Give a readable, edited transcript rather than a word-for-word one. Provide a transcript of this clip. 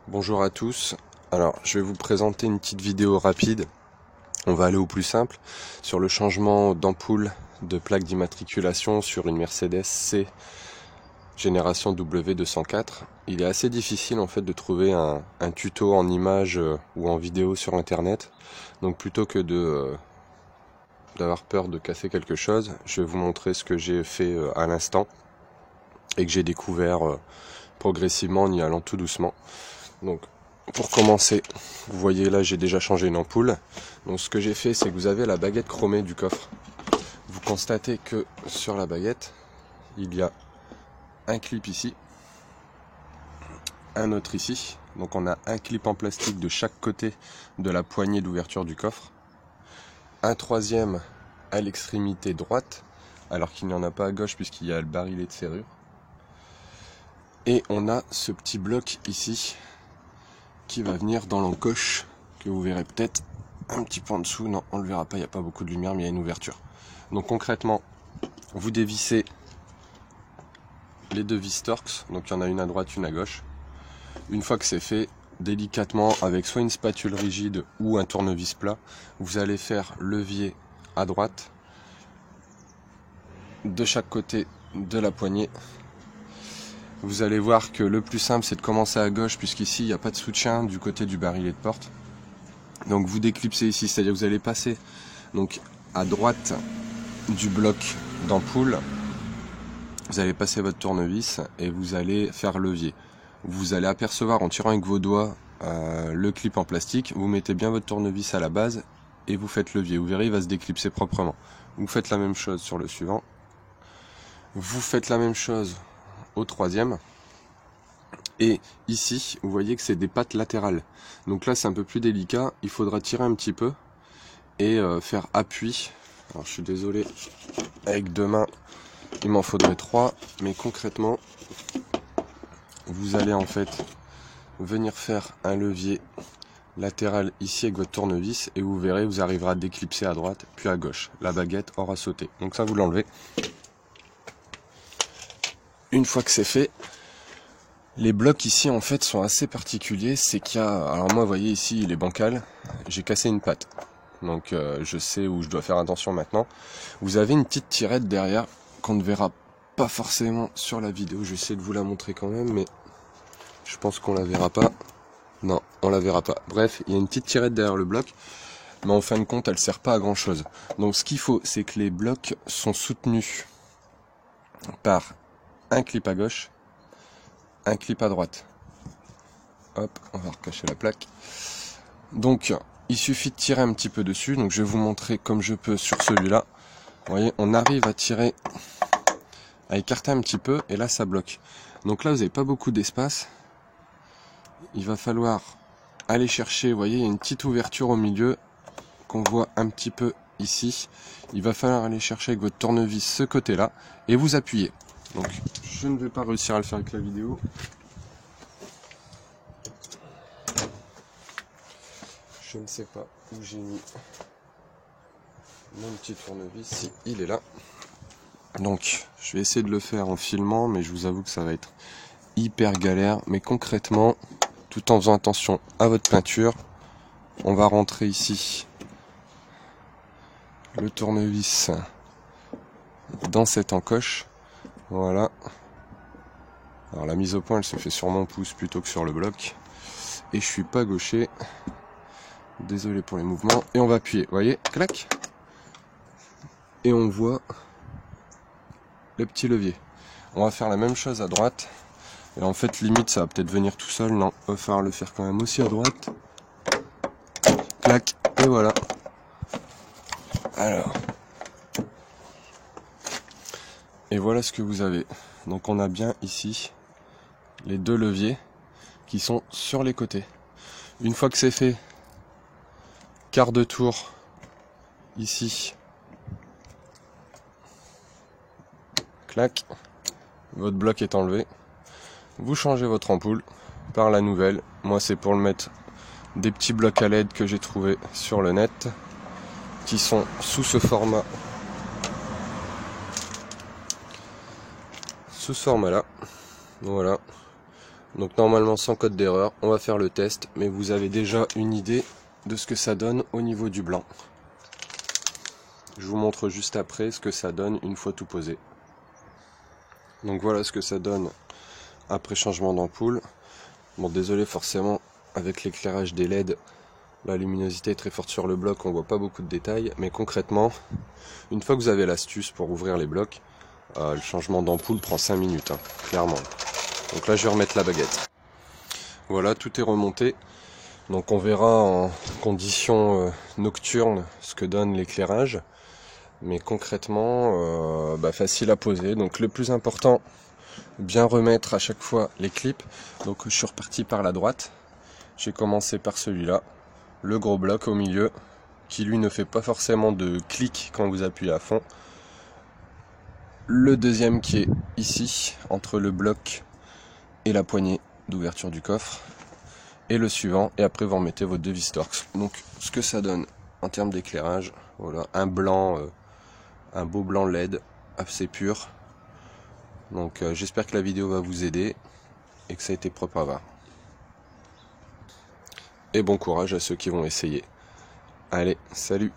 Bonjour à tous. Alors, je vais vous présenter une petite vidéo rapide. On va aller au plus simple sur le changement d'ampoule de plaque d'immatriculation sur une Mercedes C génération W204. Il est assez difficile en fait de trouver un tuto en image ou en vidéo sur internet. Donc plutôt que d'avoir peur de casser quelque chose, je vais vous montrer ce que j'ai fait à l'instant et que j'ai découvert progressivement en y allant tout doucement. Donc pour commencer, vous voyez là j'ai déjà changé une ampoule. Donc ce que j'ai fait, c'est que vous avez la baguette chromée du coffre. Vous constatez que sur la baguette, il y a un clip ici, un autre ici. Donc on a un clip en plastique de chaque côté de la poignée d'ouverture du coffre. Un troisième à l'extrémité droite, alors qu'il n'y en a pas à gauche puisqu'il y a le barillet de serrure. Et on a ce petit bloc ici qui va venir dans l'encoche, que vous verrez peut-être un petit peu en dessous. Non, on ne le verra pas, il n'y a pas beaucoup de lumière, mais il y a une ouverture. Donc concrètement, vous dévissez les deux vis Torx, donc il y en a une à droite, une à gauche. Une fois que c'est fait, délicatement, avec soit une spatule rigide ou un tournevis plat, vous allez faire levier à droite, de chaque côté de la poignée. Vous allez voir que le plus simple, c'est de commencer à gauche, puisqu'ici, il n'y a pas de soutien du côté du barillet de porte. Donc vous déclipsez ici, c'est-à-dire que vous allez passer donc à droite du bloc d'ampoule, vous allez passer votre tournevis et vous allez faire levier. Vous allez apercevoir en tirant avec vos doigts le clip en plastique, vous mettez bien votre tournevis à la base et vous faites levier. Vous verrez, il va se déclipser proprement. Vous faites la même chose sur le suivant. Vous faites la même chose au troisième. Et ici, vous voyez que c'est des pattes latérales. Donc là, c'est un peu plus délicat. Il faudra tirer un petit peu et faire appui. Alors, je suis désolé, avec deux mains, il m'en faudrait trois. Mais concrètement, vous allez en fait venir faire un levier latéral ici avec votre tournevis. Et vous verrez, vous arriverez à déclipser à droite, puis à gauche. La baguette aura sauté. Donc ça, vous l'enlevez. Une fois que c'est fait, les blocs ici en fait sont assez particuliers, c'est qu'il y a, alors moi vous voyez ici il est bancal, j'ai cassé une patte, donc je sais où je dois faire attention maintenant. Vous avez une petite tirette derrière qu'on ne verra pas forcément sur la vidéo, je vais essayer de vous la montrer quand même, mais je pense qu'on la verra pas. Non, on la verra pas. Bref, il y a une petite tirette derrière le bloc, mais en fin de compte elle sert pas à grand chose. Donc ce qu'il faut, c'est que les blocs sont soutenus par un clip à gauche, un clip à droite. Hop, on va recacher la plaque. Donc, il suffit de tirer un petit peu dessus. Donc, je vais vous montrer comme je peux sur celui-là. Vous voyez, on arrive à tirer, à écarter un petit peu, et là, ça bloque. Donc là, vous n'avez pas beaucoup d'espace. Il va falloir aller chercher, vous voyez, il y a une petite ouverture au milieu qu'on voit un petit peu ici. Il va falloir aller chercher avec votre tournevis ce côté-là, et vous appuyez. Donc, je ne vais pas réussir à le faire avec la vidéo. Je ne sais pas où j'ai mis mon petit tournevis, si il est là. Donc je vais essayer de le faire en filmant, mais je vous avoue que ça va être hyper galère. Mais concrètement, tout en faisant attention à votre peinture, on va rentrer ici le tournevis dans cette encoche. Voilà. Alors la mise au point elle se fait sur mon pouce plutôt que sur le bloc. Et je suis pas gaucher. Désolé pour les mouvements. Et on va appuyer, vous voyez, clac. Et on voit le petit levier. On va faire la même chose à droite. Et en fait, limite, ça va peut-être venir tout seul. Non, il va falloir le faire quand même aussi à droite. Clac, et voilà. Alors. Et voilà ce que vous avez. Donc on a bien ici les deux leviers qui sont sur les côtés. Une fois que c'est fait, quart de tour ici. Clac, votre bloc est enlevé. Vous changez votre ampoule par la nouvelle. Moi c'est pour le mettre des petits blocs à LED que j'ai trouvé sur le net qui sont sous ce format. Sous ce format là. Voilà. Donc normalement sans code d'erreur, on va faire le test, mais vous avez déjà une idée de ce que ça donne au niveau du blanc. Je vous montre juste après ce que ça donne une fois tout posé. Donc voilà ce que ça donne après changement d'ampoule. Bon, désolé, forcément avec l'éclairage des LED, la luminosité est très forte sur le bloc, on voit pas beaucoup de détails, mais concrètement, une fois que vous avez l'astuce pour ouvrir les blocs, le changement d'ampoule prend 5 minutes, hein, clairement. Donc là je vais remettre la baguette. Voilà, tout est remonté. Donc on verra en conditions nocturnes ce que donne l'éclairage. Mais concrètement, facile à poser. Donc le plus important, bien remettre à chaque fois les clips. Donc je suis reparti par la droite. J'ai commencé par celui-là. Le gros bloc au milieu, qui lui ne fait pas forcément de clic quand vous appuyez à fond. Le deuxième qui est ici, entre le bloc et la poignée d'ouverture du coffre. Et le suivant, et après vous remettez vos deux vis Torx. Donc ce que ça donne en termes d'éclairage, voilà, un blanc, un beau blanc LED assez pur. Donc j'espère que la vidéo va vous aider et que ça a été propre à voir. Et bon courage à ceux qui vont essayer. Allez, salut!